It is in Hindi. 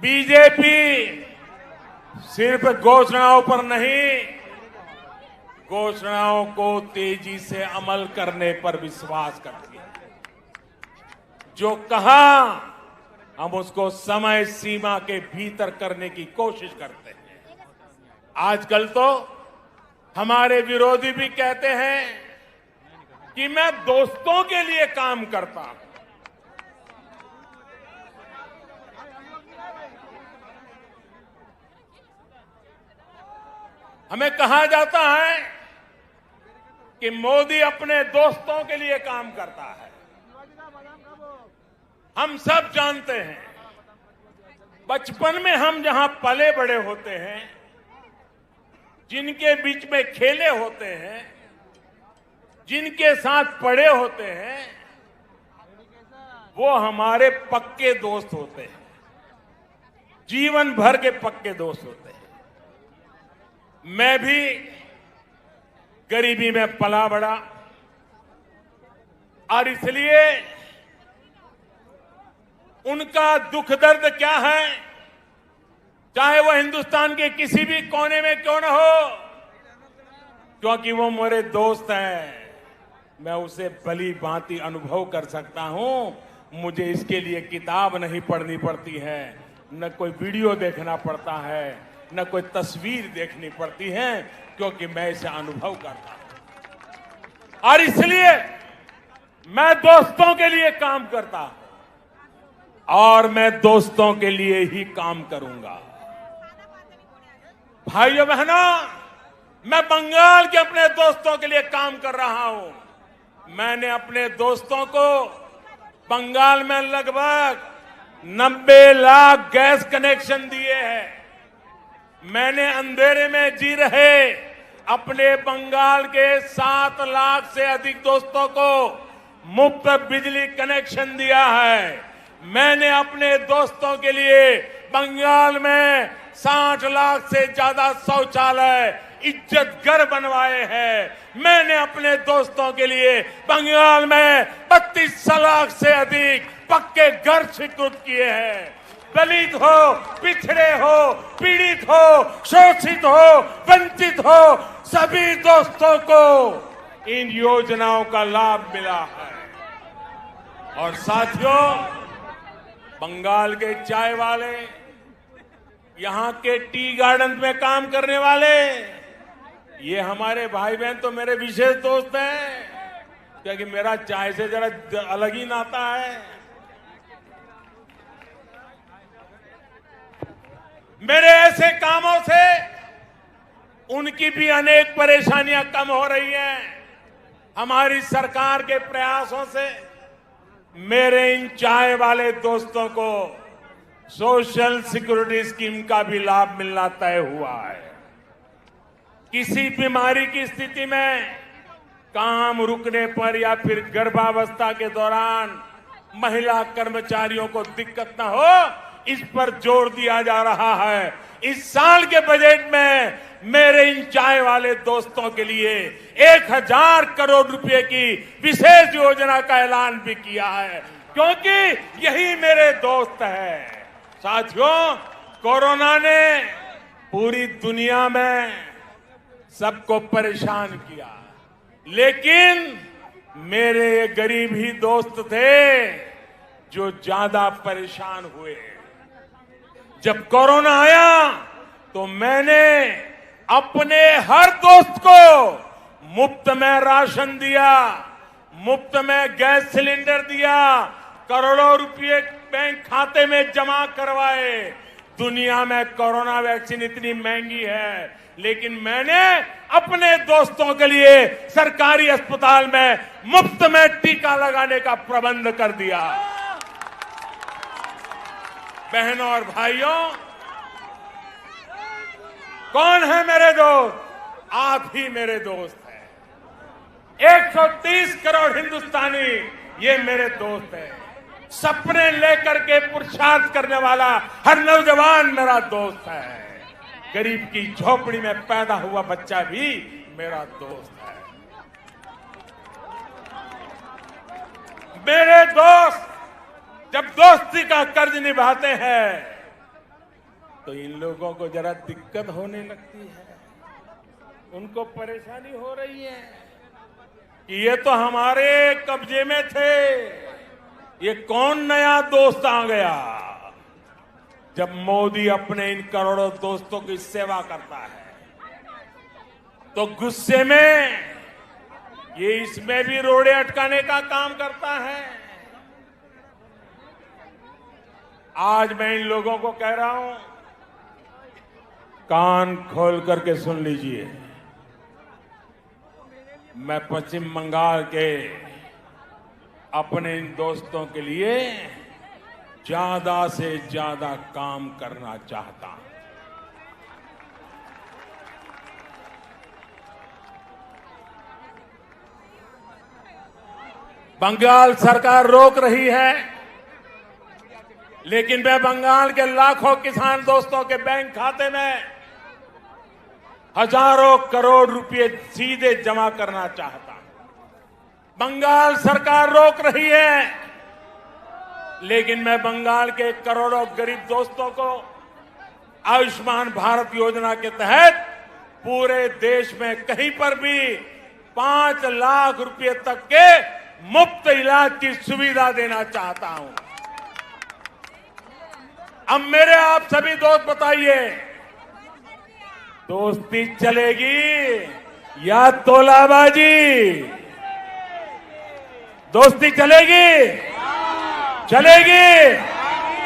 बीजेपी सिर्फ घोषणाओं पर नहीं, घोषणाओं को तेजी से अमल करने पर विश्वास करती है। जो कहा हम उसको समय सीमा के भीतर करने की कोशिश करते हैं। आजकल तो हमारे विरोधी भी कहते हैं कि मैं दोस्तों के लिए काम करता हूं। हमें कहा जाता है कि मोदी अपने दोस्तों के लिए काम करता है। हम सब जानते हैं, बचपन में हम जहां पले बड़े होते हैं, जिनके बीच में खेले होते हैं, जिनके साथ पढ़े होते हैं, वो हमारे पक्के दोस्त होते हैं, जीवन भर के पक्के दोस्त होते हैं। मैं भी गरीबी में पला बड़ा और इसलिए उनका दुख दर्द क्या है, चाहे वो हिंदुस्तान के किसी भी कोने में क्यों न हो, क्योंकि वो मेरे दोस्त हैं, मैं उसे भली भांति अनुभव कर सकता हूं। मुझे इसके लिए किताब नहीं पढ़नी पड़ती है, न कोई वीडियो देखना पड़ता है, न कोई तस्वीर देखनी पड़ती है, क्योंकि मैं इसे अनुभव करता हूं। और इसलिए मैं दोस्तों के लिए काम करता हूं और मैं दोस्तों के लिए ही काम करूंगा। भाइयों बहनों, मैं बंगाल के अपने दोस्तों के लिए काम कर रहा हूं। मैंने अपने दोस्तों को बंगाल में लगभग 90 लाख गैस कनेक्शन दिए हैं। मैंने अंधेरे में जी रहे अपने बंगाल के 7 लाख से अधिक दोस्तों को मुफ्त बिजली कनेक्शन दिया है। मैंने अपने दोस्तों के लिए बंगाल में 60 लाख से ज्यादा शौचालय इज्जत घर बनवाए हैं। मैंने अपने दोस्तों के लिए बंगाल में 32 लाख से अधिक पक्के घर स्वीकृत किए हैं। दलित हो, पिछड़े हो, पीड़ित हो, शोषित हो, वंचित हो, सभी दोस्तों को इन योजनाओं का लाभ मिला है। और साथियों, बंगाल के चाय वाले, यहां के टी गार्डन में काम करने वाले, ये हमारे भाई बहन तो मेरे विशेष दोस्त हैं, क्योंकि मेरा चाय से जरा अलग ही नाता है। मेरे ऐसे कामों से उनकी भी अनेक परेशानियां कम हो रही हैं। हमारी सरकार के प्रयासों से मेरे इन चाय वाले दोस्तों को सोशल सिक्योरिटी स्कीम का भी लाभ मिलना तय हुआ है। किसी बीमारी की स्थिति में काम रुकने पर या फिर गर्भावस्था के दौरान महिला कर्मचारियों को दिक्कत न हो, इस पर जोर दिया जा रहा है। इस साल के बजट में मेरे इन चाय वाले दोस्तों के लिए 1000 करोड़ रुपए की विशेष योजना का ऐलान भी किया है, क्योंकि यही मेरे दोस्त हैं। साथियों, कोरोना ने पूरी दुनिया में सबको परेशान किया, लेकिन मेरे ये गरीब ही दोस्त थे जो ज्यादा परेशान हुए। जब कोरोना आया तो मैंने अपने हर दोस्त को मुफ्त में राशन दिया, मुफ्त में गैस सिलेंडर दिया, करोड़ों रुपए बैंक खाते में जमा करवाए। दुनिया में कोरोना वैक्सीन इतनी महंगी है, लेकिन मैंने अपने दोस्तों के लिए सरकारी अस्पताल में मुफ्त में टीका लगाने का प्रबंध कर दिया। बहनों और भाइयों, कौन है मेरे दोस्त? आप ही मेरे दोस्त हैं। 130 करोड़ हिंदुस्तानी ये मेरे दोस्त हैं। सपने लेकर के पुरुषार्थ करने वाला हर नौजवान मेरा दोस्त है। गरीब की झोपड़ी में पैदा हुआ बच्चा भी मेरा दोस्त है। मेरे दोस्त जब दोस्ती का कर्ज निभाते हैं तो इन लोगों को जरा दिक्कत होने लगती है, उनको परेशानी हो रही है कि ये तो हमारे कब्जे में थे, ये कौन नया दोस्त आ गया। जब मोदी अपने इन करोड़ों दोस्तों की सेवा करता है तो गुस्से में ये इसमें भी रोड़े अटकाने का काम करता है। आज मैं इन लोगों को कह रहा हूं, कान खोल करके सुन लीजिए। मैं पश्चिम बंगाल के अपने इन दोस्तों के लिए ज्यादा से ज्यादा काम करना चाहता हूं। बंगाल सरकार रोक रही है, लेकिन मैं बंगाल के लाखों किसान दोस्तों के बैंक खाते में हजारों करोड़ रुपए सीधे जमा करना चाहता हूं। बंगाल सरकार रोक रही है, लेकिन मैं बंगाल के करोड़ों गरीब दोस्तों को आयुष्मान भारत योजना के तहत पूरे देश में कहीं पर भी 5 लाख रुपए तक के मुफ्त इलाज की सुविधा देना चाहता हूं। अब मेरे आप सभी दोस्त बताइए, दोस्ती चलेगी या तोलाबाजी? दोस्ती चलेगी? चलेगी?